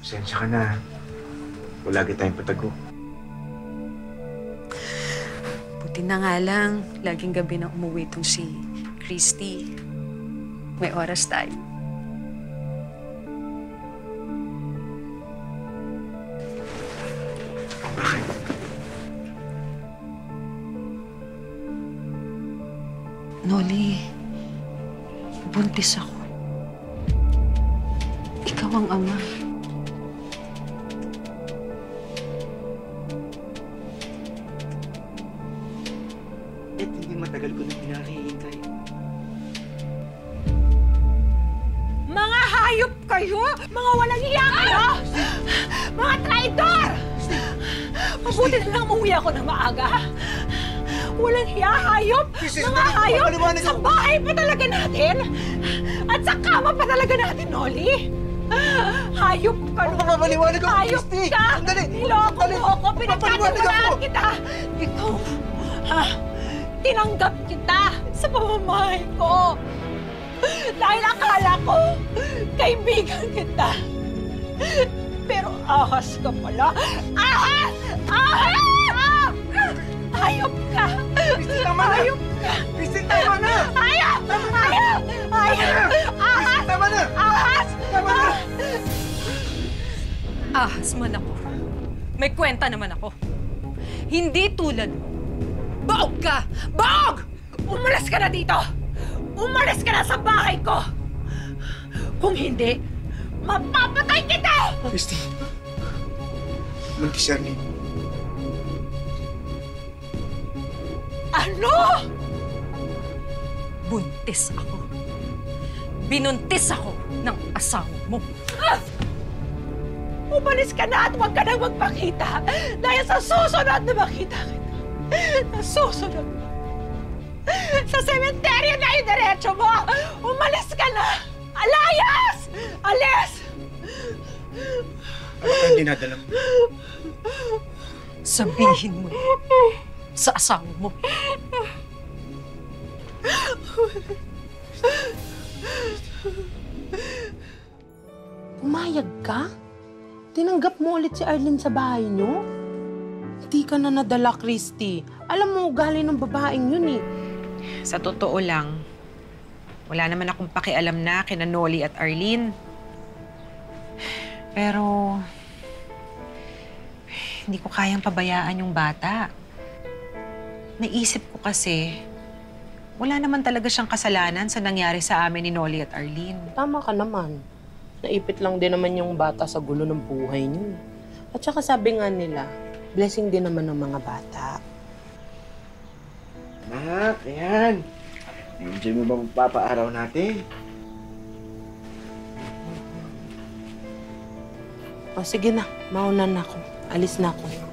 Pasensya ka na. Wala tayong patago. Buti na nga lang, laging gabi na umuwi itong si Christy. May oras tayo. Bakit? Noli, buntis ako. Ikaw ang ama. Hindi matagal ko na pinakihintay. Mga hayop kayo! Mga walang hiya kayo! Mga traidor! Mabuti na lang umuwi ako na maaga. Walang hiya, hayop! Mga hayop! Sa bahay pa talaga natin! At sa kama pa talaga natin, Noli! Hayop ka! Ano papapaliwanag ako, hayop Christy? ka! Sandali! Niloko mo ako! Papapaliwanag Pinagkatiwalaan ako! kita! Ikaw, tinanggap kita sa pamamahay ko! Dahil akala ko, kaibigan kita. Pero ahas ka pala. Ahas! Ahas! Hayop ka! Christy, tama na! Hayop ka! Christy, tama na! Hayop! Hayop! Hayop! Ahas! Christy, tama na! Ahas! Tama na! Ahas man ako. May kwenta naman ako. Hindi tulad mo. Baog ka! Baog! Umalis ka na dito! Umalis ka na sa bahay ko! Kung hindi, mapapatay kita! Christy, buntis si Arlene. Ano? Buntis ako. Binuntis ako ng asawa mo. Umalis ka na at huwag ka nang magpakita dahil sa susunod na makita kita. Sa susunod. Sa sementeryo na yung diretso mo! Umalis ka na! Alayas! Alis! Ano kang dinadala mo? Sabihin mo sa asawa mo. Pumayag ka? Tinanggap mo ulit si Arlene sa bahay niyo? Hindi ka na nadala, Christy. Alam mo, galing ng babaeng yun eh. Sa totoo lang, wala naman akong pakialam na kina Noli at Arlene. Pero, hindi ko kayang pabayaan yung bata. Naisip ko kasi, wala naman talaga siyang kasalanan sa nangyari sa amin ni Noli at Arlene. Tama ka naman. Naipit lang din naman yung bata sa gulo ng buhay niyo. At saka sabi nga nila, blessing din naman ng mga bata. Anak, ayan. Enjoy mo ba magpapaaraw natin? O sige na, mauna na ako. Alis na ako.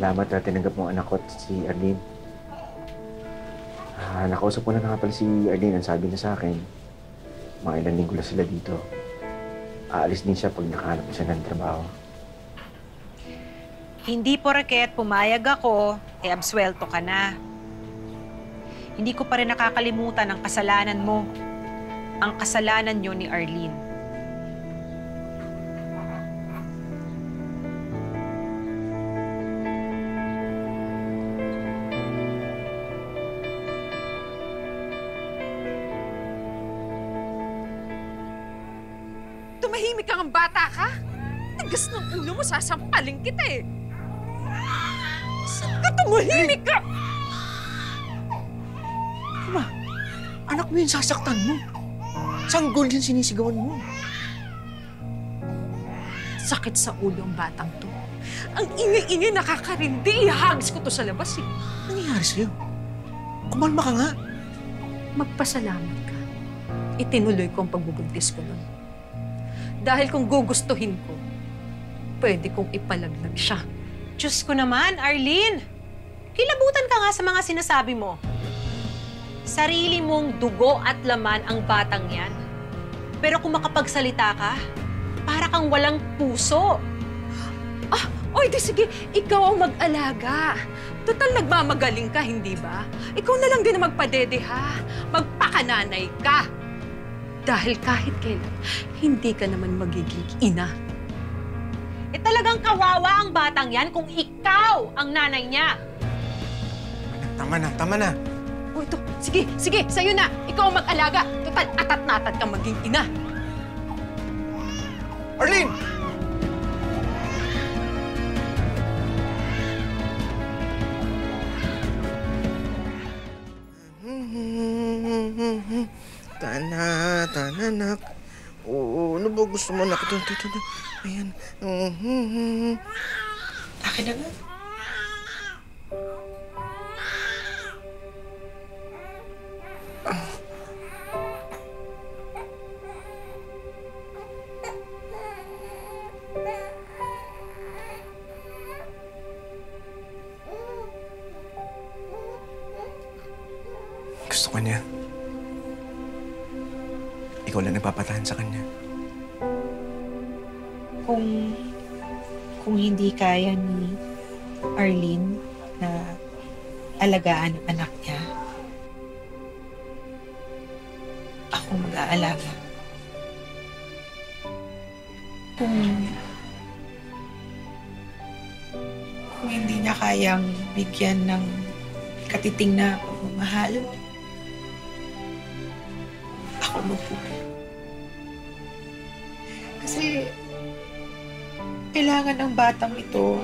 Salamat na tinanggap mo ang anak ko at si Arlene. Nakausap ko na nga pala si Arlene. Ang sabi niya sa akin, mga ilang linggo na sila dito. Aalis din siya pag nakahanap siya ng trabaho. Hindi porket pumayag ako, absuelto ka na. Hindi ko pa rin nakakalimutan ang kasalanan mo. Ang kasalanan niyo ni Arlene. Tumahimik kang bata ka? Tigas ng ulo mo, sasampaling kita eh. Saan ka tumahimik ka? Ma, anak mo yung sasaktan mo. Sanggol yan sinisigawan mo. Sakit sa ulo ang batang to. Ang ingay-ingay nakakarindi. Ihags ko to sa labas eh. Ano nangyayari sa'yo? Kumalma ka nga. Magpasalamat ka. Itinuloy ko ang pagbubuntis ko nun. Dahil kung gugustuhin ko, pwede kong ipalaglag siya. Diyos ko naman, Arlene! Kilabutan ka nga sa mga sinasabi mo. Sarili mong dugo at laman ang batang yan. Pero kung makapagsalita ka, para kang walang puso. Oy, di sige, ikaw ang mag-alaga. Total, nagmamagaling ka, hindi ba? Ikaw na lang din ang magpadede, ha? Magpakananay ka. Dahil kahit kailan, hindi ka naman magiging ina. Eh talagang kawawa ang batang yan kung ikaw ang nanay niya. Tama na. O ito, sige, sa'yo na. Ikaw ang mag-alaga. Total, atat na atat kang maging ina. Arlene! Tananak. Oo, ano ba gusto mo, nak? Ito. Ayan. Akin na nga. Gusto ko niya. Ikaw lang nagpapatahan sa kanya. Kung hindi kaya ni Arlene na alagaan ang anak niya, ako mag-aalaga. Kung hindi niya kayang bigyan ng katiting na pagmamahal, ako magpupo. Kasi kailangan ng batang ito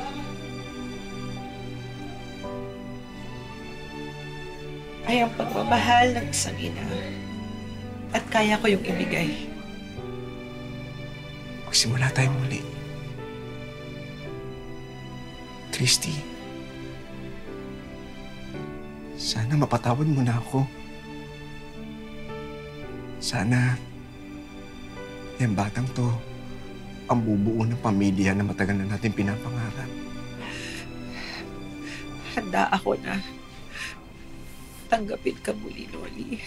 ay ang pagmamahal ng isang ina at kaya ko yung ibigay. Magsimula tayo muli. Christy, sana mapatawad mo na ako. Sana yung batang to ang bubuo ng pamilya na matagal na natin pinapangarap. Handa ako na tanggapin ka muli, Loli.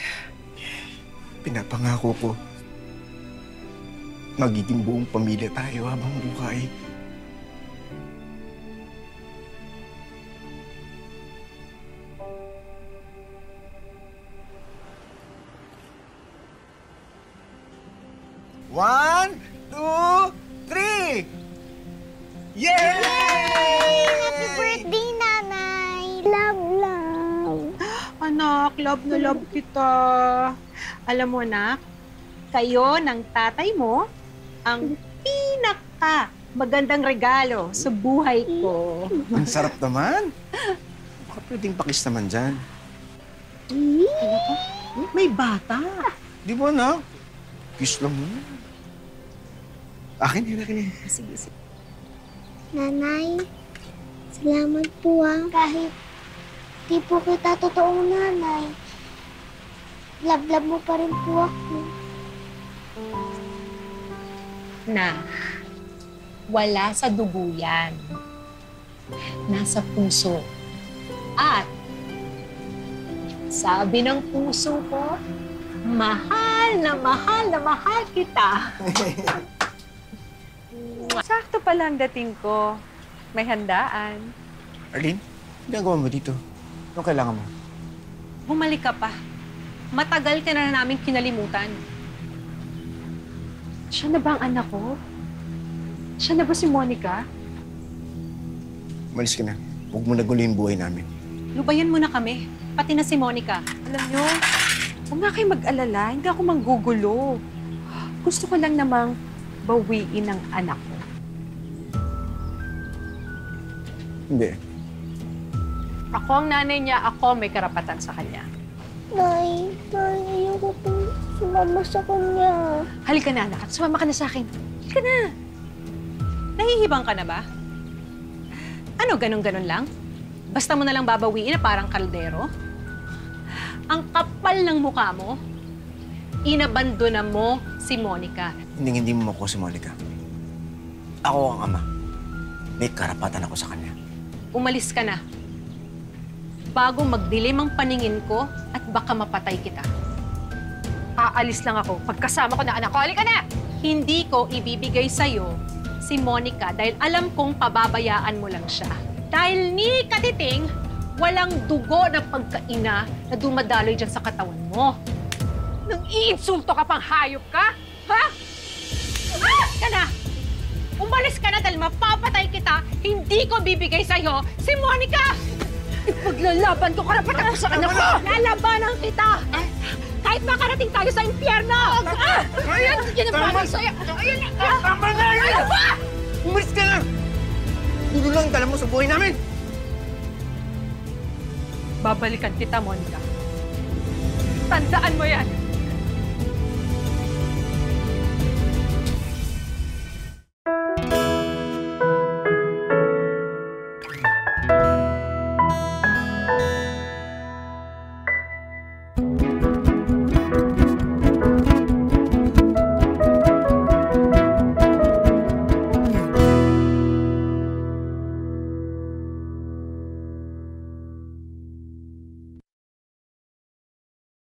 Pinapangako ko, magiging buong pamilya tayo habang buhay. One, two, three! Yay! Happy birthday, Nanay! Love. Anak, love na love kita. Alam mo, anak, kayo ng tatay mo ang pinaka magandang regalo sa buhay ko. Ang sarap naman. Baka pwedeng pakis naman dyan. May bata. Di ba, anak? Kiss lang mo. Akin yun. Sige, sige. Nanay, salamat po kahit di po kita totoong nanay. Love mo pa rin po ako. Na wala sa dugo yan. Nasa puso. At sabi ng puso ko, mahal na mahal kita. Sakto pala ang dating ko. May handaan. Arlene, ginagawa mo dito? Anong kailangan mo? Bumalik ka pa. Matagal ka na namin kinalimutan. Siya na ba ang anak ko? Siya na ba si Monica? Umalis ka na. Huwag mo nagulo yung buhay namin. Lubayan mo na kami. Pati na si Monica. Alam nyo, huwag nga kayo mag-alala. Hindi ako manggugulo. Gusto ko lang namang bawiin ang anak ko. Hindi. Ako ang nanay niya, ako may karapatan sa kanya. Nay, ayoko pong sumama sa kanya. Halika na, anak. Sumama ka na sa akin. Halika na. Nahihibang ka na ba? Ano, ganun-ganun lang? Basta mo na lang babawiin na parang kaldero? Ang kapal ng mukha mo, inabandona mo si Monica. Hindi mo ako si Monica. Ako ang ama. May karapatan ako sa kanya. Umalis ka na. Bago magdilim ang paningin ko at baka mapatay kita. aalis lang ako pagkasama ko na anak ko. Halika na! Hindi ko ibibigay sa'yo si Monica dahil alam kong pababayaan mo lang siya. Dahil ni Katiting, walang dugo na pagkaina na dumadaloy dyan sa katawan mo. Nang iinsulto ka pang hayop ka? Ha? Umalis ka na! Umalis ka na dahil mapapatay kita, hindi ko bibigay sa'yo si Monica! Ipaglalaban ko karapatan ko sa anak ko! Lalabanan kita! Kahit makarating tayo sa impyerno! Ayan! Yan ang bagay sa'yo! Ayan! Tama na yun! Ano ba? Umalis ka na! Puro lang dala mo sa buhay namin! Babalikan kita, Monica. Tandaan mo yan!